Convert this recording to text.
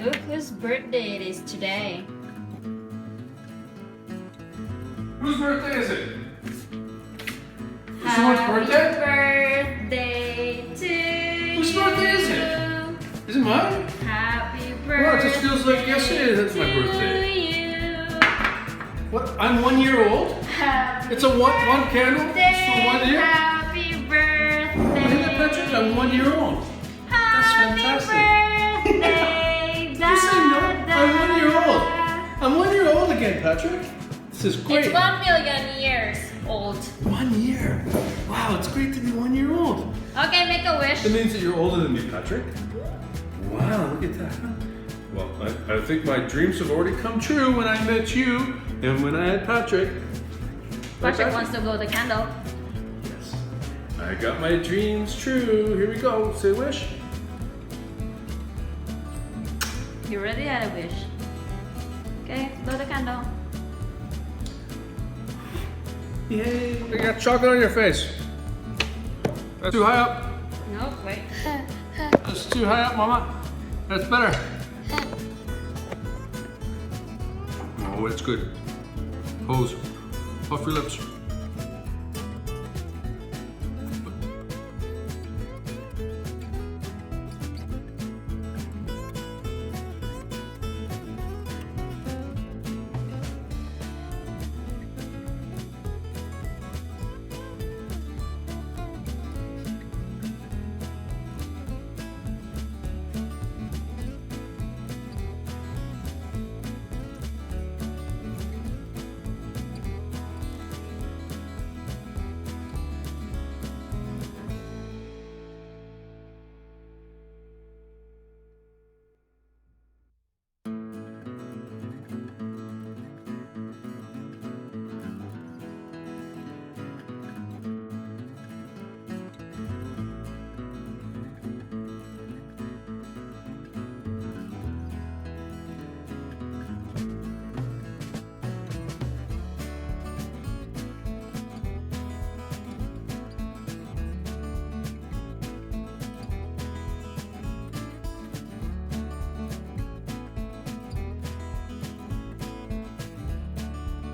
Look whose birthday it is today. Whose birthday is it? Is Happy someone's birthday? birthday to Whose you. birthday is it? Is it mine? Happy birthday. Well, it just feels like yesterday that's my birthday. to you. What? I'm 1 year old? Happy It's a one candle? It's for 1 year? Happy birthday. Look at the picture. I'm 1 year old. That's fantastic. Happy birthday, Did you say no? I'm 1 year old. Dada. I'm 1 year old again, Patrick. This is great. It's 1 million years old. 1 year. Wow, it's great to be 1 year old. Okay, make a wish. That means that you're older than me, Patrick. Wow, look at that. Well, I think my dreams have already come true when I met you and when I had Patrick. Patrick wants to blow the candle. Yes. I got my dreams true. Here we go. Say wish. You already had a wish. Okay, blow the candle. Yay. You got chocolate on your face. That's too high up. No, wait. That's too high up, Mama. That's better. Oh, it's good. Pose. Puff your lips.